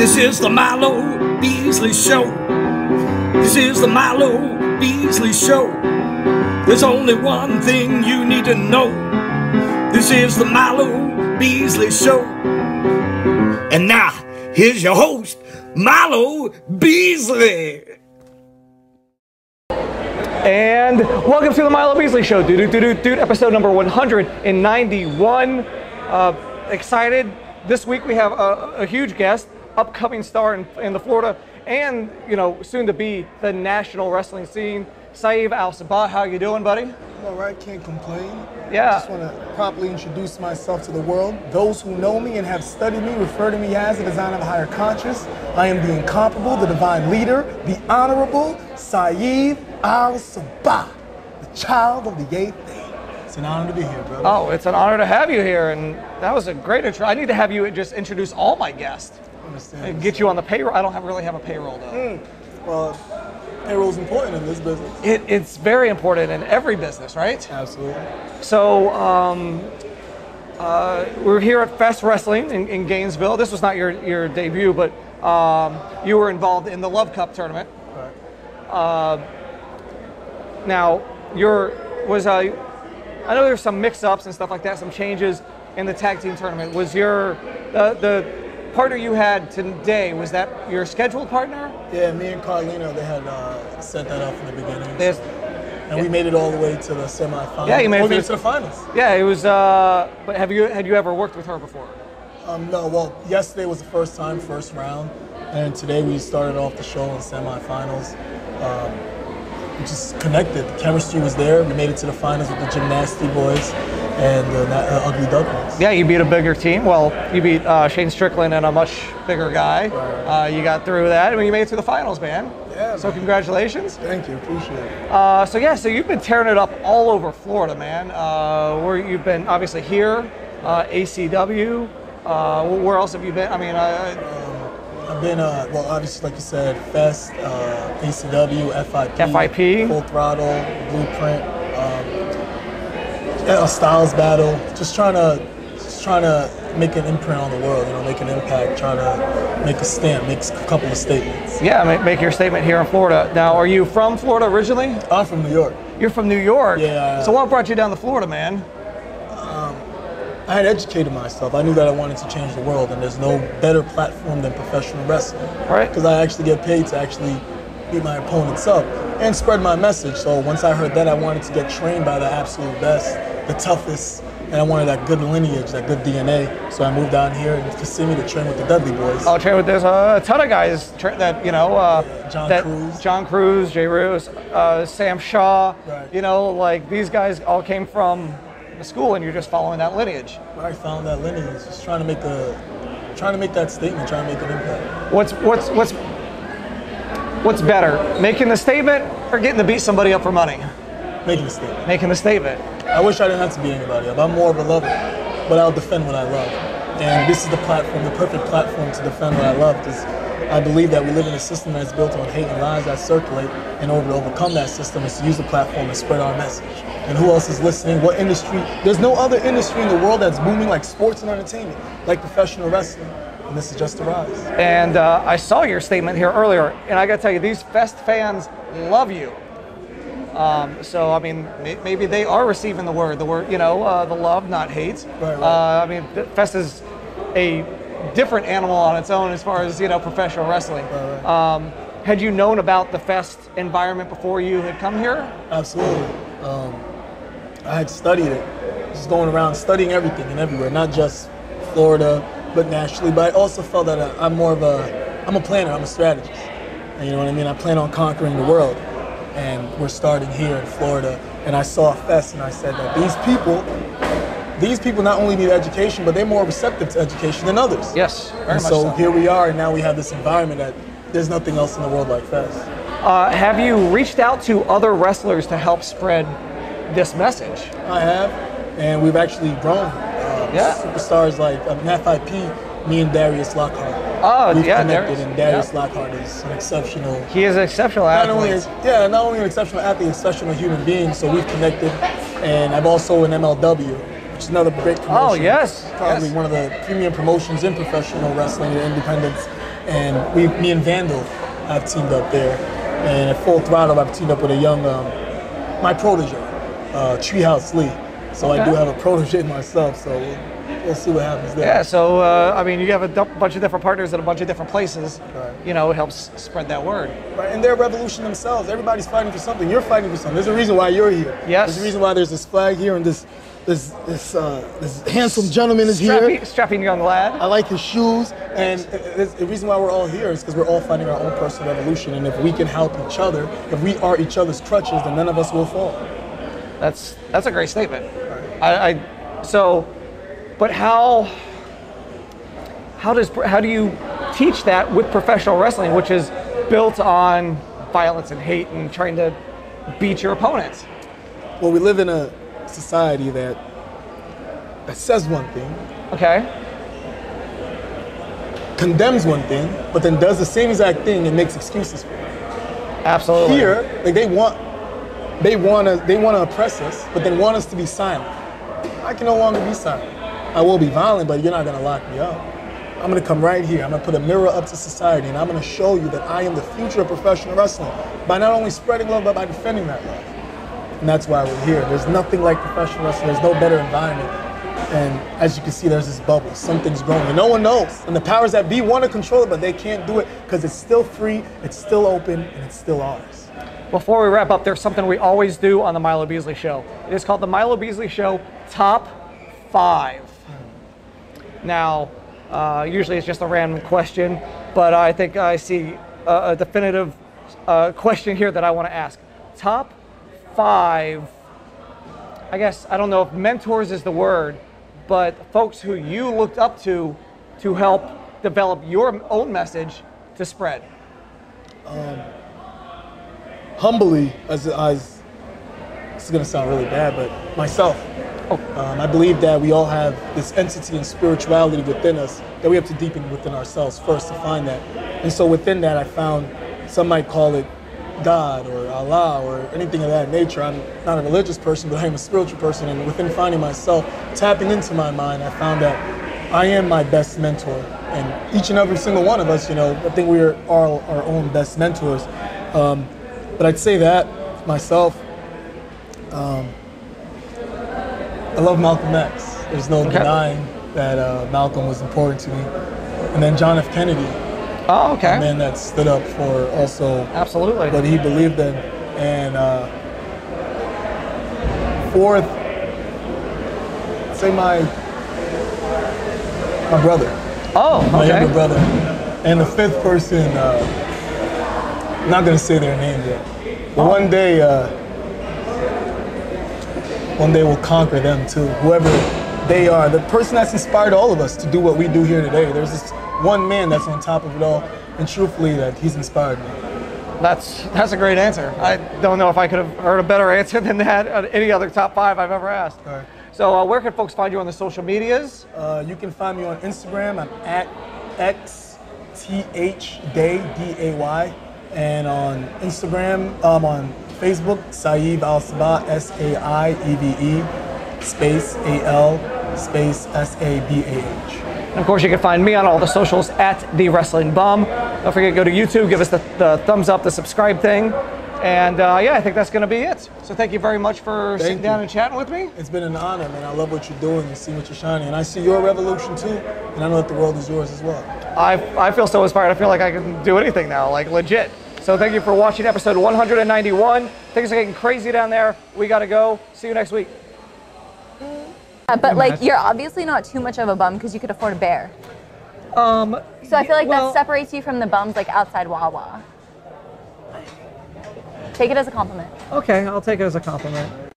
This is the Milo Beasley Show. This is the Milo Beasley Show. There's only one thing you need to know. This is the Milo Beasley Show. And now, here's your host, Milo Beasley. And welcome to the Milo Beasley Show, episode number 191. Excited. This week we have a huge guest, upcoming star in the Florida and, you know, soon to be the national wrestling scene, Saieve Al Sabah. How you doing, buddy? I'm all right, can't complain. Yeah. I just want to properly introduce myself to the world. Those who know me and have studied me refer to me as the designer of higher conscious. I am the incomparable, the divine leader, the honorable Saieve Al Sabah, the child of the eighth day. It's an honor to be here, brother. Oh, it's an honor to have you here, and that was a great intro. I need to have you just introduce all my guests. And get you on the payroll. I don't really have a payroll, though. Well, payroll's important in this business. It's very important in every business, right? Absolutely. So, we're here at Fest Wrestling in Gainesville. This was not your debut, but you were involved in the Love Cup tournament. Right. Now, I know there's some mix-ups and stuff like that, some changes in the tag team tournament. Was the partner you had today, was that your scheduled partner? Yeah, me and Carlino, they had set that up from the beginning. And we made it all the way to the semifinals. Yeah, you made it to the finals. Yeah, it was. But had you ever worked with her before? No. Well, yesterday was the first round, and today we started off the show in semifinals. We just connected. The chemistry was there. We made it to the finals with the Gymnasty boys and the Ugly Ducklings. Yeah, you beat a bigger team. Well, you beat Shane Strickland and a much bigger guy. Right. You got through that, and you made it to the finals, man. Yeah. So congratulations. Thank you. Appreciate it. So you've been tearing it up all over Florida, man. Where you've been, obviously here, ACW. Where else have you been? I mean, I've been, well, obviously, like you said, Fest, ACW, FIP, Full Throttle, Blueprint, a Styles Battle. Just trying to make an imprint on the world, you know, make an impact, trying to make a stamp, make a couple of statements. Yeah, make your statement here in Florida. Now, are you from Florida originally? I'm from New York. You're from New York? Yeah. So what brought you down to Florida, man? I had educated myself. I knew that I wanted to change the world, and there's no better platform than professional wrestling. Right. Because I actually get paid to actually beat my opponents up and spread my message. So once I heard that, I wanted to get trained by the absolute best, the toughest, and I wanted that good lineage, that good DNA. So I moved down here and Kissimmee to train with the Dudley boys. I'll train with there's a ton of guys that, you know, John Cruz, Jay Roos, Sam Shaw, right. You know, like these guys all came from the school, and you're just following that lineage. Right, following that lineage, just trying to make that statement, trying to make an impact. What's better, making the statement or getting to beat somebody up for money? Making the statement. Making the statement. I wish I didn't have to beat anybody up. I'm more of a lover, but I'll defend what I love. And this is the platform, the perfect platform to defend what I love, because I believe that we live in a system that's built on hate and lies that circulate, and order to overcome that system is to use the platform to spread our message. And who else is listening? What industry? There's no other industry in the world that's booming like sports and entertainment, like professional wrestling. And this is just the rise. And I saw your statement here earlier, and I got to tell you, these Fest fans love you. So I mean, maybe they are receiving the word, you know, the love, not hate. Right. I mean, Fest is a different animal on its own as far as, you know, professional wrestling. Right. Had you known about the Fest environment before you had come here? Absolutely. I had studied it, just going around studying everything and everywhere, not just Florida, but nationally. But I also felt that I'm a planner, I'm a strategist. And you know what I mean? I plan on conquering the world. And we're starting here in Florida. And I saw Fest and I said that these people not only need education, but they're more receptive to education than others. Yes, very and much so here we are, and now we have this environment that there's nothing else in the world like Fest. Have you reached out to other wrestlers to help spread this message? I have, and we've actually grown. Superstars like FIP, me and Darius Lockhart. We've connected, and Darius Lockhart is an exceptional. He is an exceptional athlete. Not only an exceptional athlete, an exceptional human being. So we've connected, and I'm also in MLW, which is another great promotion. Oh yes, probably one of the premium promotions in professional wrestling and independence. and me and Vandal have teamed up there. And at Full Throttle, I've teamed up with a young, my protege, Treehouse Lee. So I do have a protege myself, so we'll see what happens there. Yeah, so I mean, you have a bunch of different partners at a bunch of different places. Right. You know, it helps spread that word. Right, and they're a revolution themselves. Everybody's fighting for something. You're fighting for something. There's a reason why you're here. Yes. There's a reason why there's this flag here and this handsome gentleman is here. Strapping young lad. I like his shoes, and the reason why we're all here is because we're all fighting our own personal revolution. And if we can help each other, if we are each other's crutches, then none of us will fall. That's a great statement. But how do you teach that with professional wrestling, which is built on violence and hate and trying to beat your opponents? Well, we live in a society that says one thing, okay, condemns one thing, but then does the same exact thing and makes excuses for it. Absolutely. Here, like they want to oppress us, but then want us to be silent. I can no longer be silent. I will be violent, but you're not gonna lock me up. I'm gonna come right here. I'm gonna put a mirror up to society, and I'm gonna show you that I am the future of professional wrestling by not only spreading love, but by defending that love. And that's why we're here. There's nothing like professional wrestling. There's no better environment. And as you can see, there's this bubble. Something's growing, and no one knows. And the powers that be want to control it, but they can't do it because it's still free, it's still open, and it's still ours. Before we wrap up, there's something we always do on the Milo Beasley Show. It is called the Milo Beasley Show Top 5. Now, usually it's just a random question, but I think I see a definitive question here that I want to ask. Top 5, I guess, I don't know if mentors is the word, but folks who you looked up to help develop your own message to spread. Humbly, as this is going to sound really bad, but myself. I believe that we all have this entity and spirituality within us that we have to deepen within ourselves first to find that. And so within that, I found, some might call it God or Allah or anything of that nature. I'm not a religious person, but I am a spiritual person. And within finding myself, tapping into my mind, I found that I am my best mentor. And each and every single one of us, you know, I think we are all our own best mentors. But I'd say that, myself, I love Malcolm X. There's no denying that Malcolm was important to me. And then John F. Kennedy. Oh, okay. A man that stood up for also absolutely what he believed in. And fourth, say my brother. Oh, okay. My younger brother. And the fifth person, I'm not going to say their name yet. But one day we'll conquer them too. Whoever they are, the person that's inspired all of us to do what we do here today. There's this one man that's on top of it all, and truthfully, that he's inspired me. That's a great answer. I don't know if I could have heard a better answer than that on any other top 5 I've ever asked. All right. So where can folks find you on the social medias? You can find me on Instagram. I'm at XTHDay, and on Instagram, on Facebook, Saieve Al Sabah, SAIEVE, space AL, space SABAH. And of course, you can find me on all the socials at The Wrestling Bum. Don't forget to go to YouTube, give us the thumbs up, the subscribe thing. And yeah, I think that's going to be it. So thank you very much for sitting down and chatting with me. It's been an honor, man. I love what you're doing and see what you're shining. And I see your revolution too. And I know that the world is yours as well. I feel so inspired. I feel like I can do anything now, like legit. So thank you for watching episode 191. Things are getting crazy down there. We got to go. See you next week. But like, you're obviously not too much of a bum because you could afford a bear. So I feel like that separates you from the bums like outside Wawa. Take it as a compliment. Okay, I'll take it as a compliment.